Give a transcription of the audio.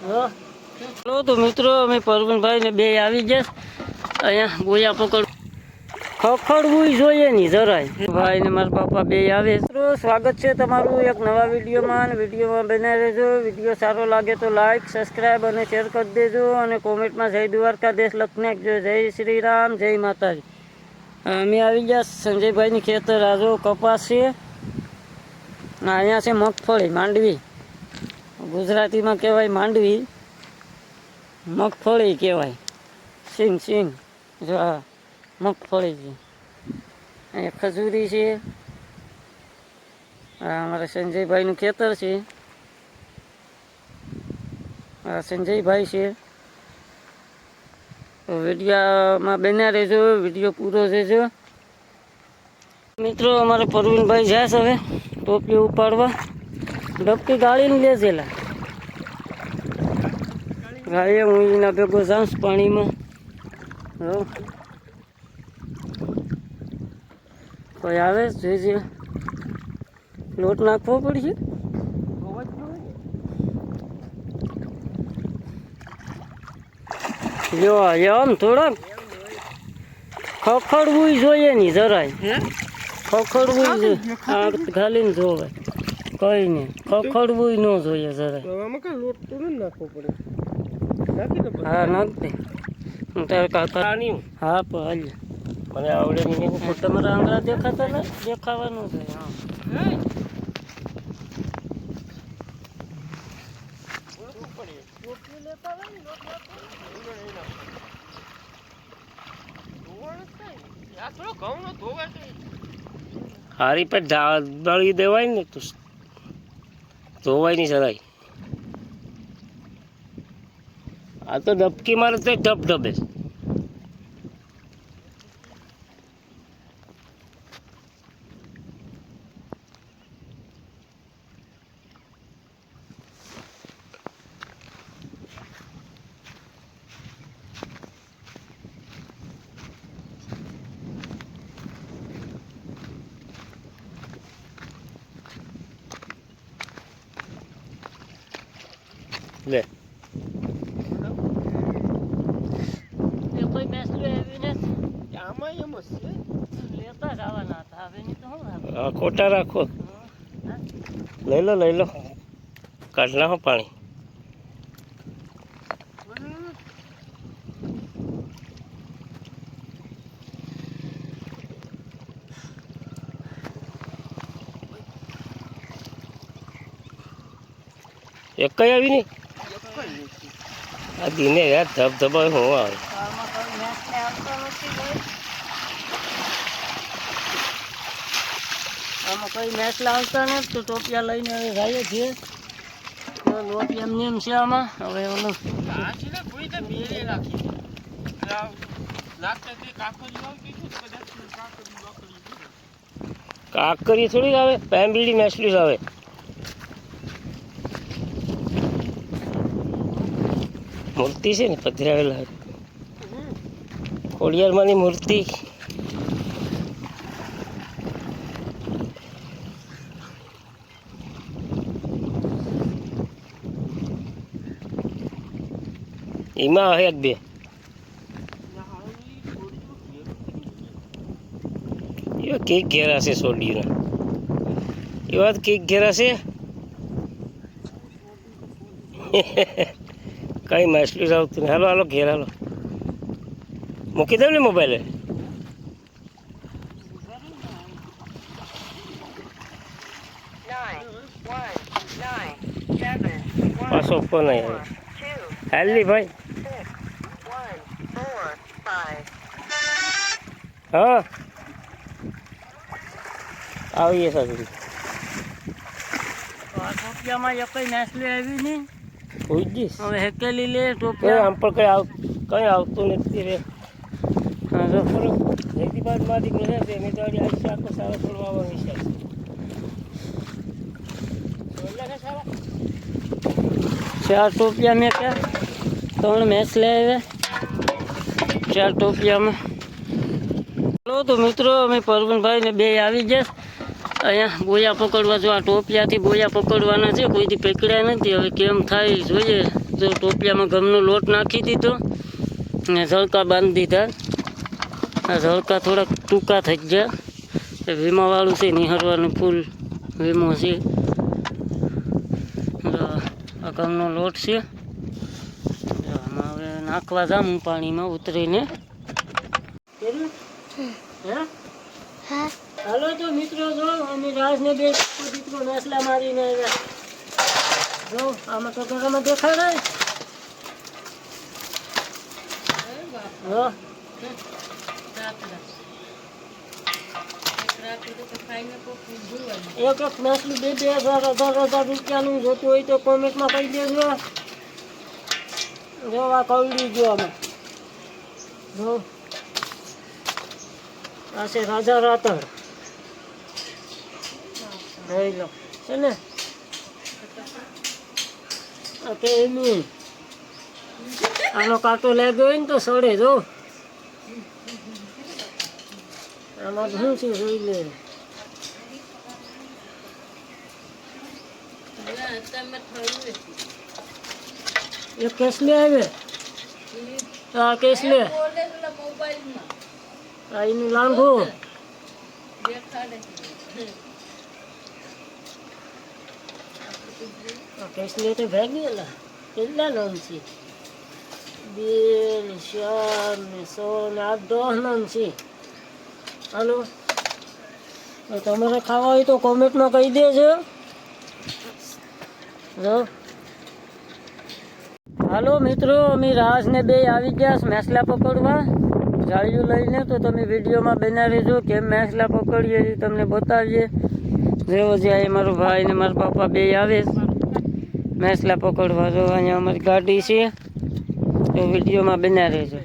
Hello તો મિત્રો અમે પરવીનભાઈ ને બે આવી ગયા અહીંયા ગોયા પકડ ખખડવું જોઈએ નહીં જરાય ભાઈ ને મારા પાપા બે આવે. મિત્રો સ્વાગત છે તમારું એક નવા વિડીયોમાં અને વિડીયોમાં બને રહેજો. વિડીયો સારો લાગે તો લાઈક સબસ્ક્રાઈબ અને શેર કરી દેજો અને કોમેન્ટમાં જય દ્વારકાધીશ લખી નાખજો. જય શ્રી રામ, જય માતાજી. અમે આવી ગયા સંજયભાઈની ખેતર. આજો કપાસ છે, અહીંયા છે મગફળી માંડવી, ગુજરાતીમાં કહેવાય માંડવી, મગફળી કહેવાય. સિંગ સિંગ જો આ મગફળી છે. અહીંયા ખજૂરી છે. આ અમારા સંજયભાઈનું ખેતર છે. આ સંજયભાઈ છે. તો વિડીયોમાં બન્યા રહેજો, વિડીયો પૂરો રહેજો. મિત્રો અમારે પરવીનભાઈ જાય હવે ટોપી ઉપાડવા. ડબકી ગાળીને લેજેલા ગાળીએ હું એના ભેગો જાઉં પાણીમાં. કોઈ આવે જોઈજે. લોટ નાખવો પડશે. જો આમ થોડાક ખખડવું જોઈએ નહીં જરાય. ખખડવું જોઈએ. આ ઘાલીને જોવાય કઈ નહીં. ખખડવું ન જોઈએ જરાય. હા નાખ દે. હું તારે કાકા હા પણ મને આવડે નહીં. તમારા આંગળા દેખાતા ને દેખાવાનું છે. હા હારી પર બળી દેવાય ને તું ધોવાય નહીં જરાય. આ તો ડબકી મારે તો ઢબ ઢબે. લે કોઈ મેસલું એવી નથી. આમાં એમ જ છે. લેતા જ આવવાના હતા. હવે નહીં તો શું ખોટા રાખો. લઈ લો કાઢ નાખો પાણી. એક કઈ આવી નહીં. આ દિને યાર ધબધબા હું આવે. આમાં કઈ મેચ લાવતા ને તો ટોપિયા લઈને હવે જાય છે. લોટ એમને એમ છે આમાં. હવે ઓલું કાકરી થોડી આવે, પેમ્બીડી મેસલી આવે. મૂર્તિ છે ને પધરાવેલા ખોડિયારમાંની મૂર્તિ. એમાં હે એક બે એવા કેક ઘેરા છે સોડીના. એવા કેક ઘેરા છે. કઈ માછલી આવતું નહીં. હાલો ઘેર હાલો. મૂકી દઉં ને મોબાઈલે. પાછો ફોન આવ્યો. હાલી ભાઈ. હા આવીએ સાચું. ટોપિયામાં એક માછલી આવી નહીં. હવે હેકેલી લે ટોપિયા. આમ પણ કઈ આવતું નથી રે. હા જો ખેતી બાજુમાંથી ઘરે છે. મેં તો આજે આખો સારો થોડો આવવાનો વિચાર છે. 4 ટોપિયા મેં કે 3 મેચ લે આવે 4 ટોપિયામાં. ચલો તો મિત્રો અમે પરવીનભાઈ ને બે આવી ગયા અહીંયા બોયા પકડવા. જો આ ટોપિયાથી બોયા પકડવાના છે. કોઈથી પકડ્યા નથી. હવે કેમ થાય જોઈએ. તો ટોપિયામાં ઘઉંનો લોટ નાખી દીધો અને ઝળકા બાંધી દીધા. આ ઝળકા થોડાક ટૂંકા થઈ ગયા. એ વીમાવાળું છે નિહરવાનું ફૂલ વીમો છે. આ ઘઉંનો લોટ છે. આમાં હવે નાખવા જાઉં પાણીમાં ઉતરીને. હાલો તો મિત્રો જો અમે રાજને બે દીકરો નાસલા મારીને આવ્યા. જો આમાં તો ઘરમાં દેખાડાય. એક એક નાસલું 2,000 રૂપિયાનું જોતું હોય તો કોમેન્ટમાં કહી દેજો. જો આ કવડી જો આમાં જો આ છે રાજા રાતળ જોઈ લો છે ને. આ કે એની આનો કાંટો લાગ્યો હોય ને તો સડે. જો આમાં શું છે જોઈ લે. એક કેસલે આવે આ કેસલે આ એનું લાંઘું કેસલે તો ભાગેલા કેટલા નામ છે 2 ને 4 ને 6 ને 8 10 નામ છે. હાલો તમારે ખાવા હોય તો કોમેન્ટમાં કહી દેજો. જો હાલો મિત્રો અમે રાજને બે આવી ગયા મેસલા પકડવા જાળીઓ લઈને. તો તમે વિડીયોમાં બના રહેજો કેમ મેસલા પકડીએ એ તમને બતાવીએ. જેવો જાય મારો ભાઈ ને મારા પાપા બે આવે મેસલા પકડવા. જો અહીંયા અમારી ગાડી છે તો વિડીયોમાં બના રહેજો.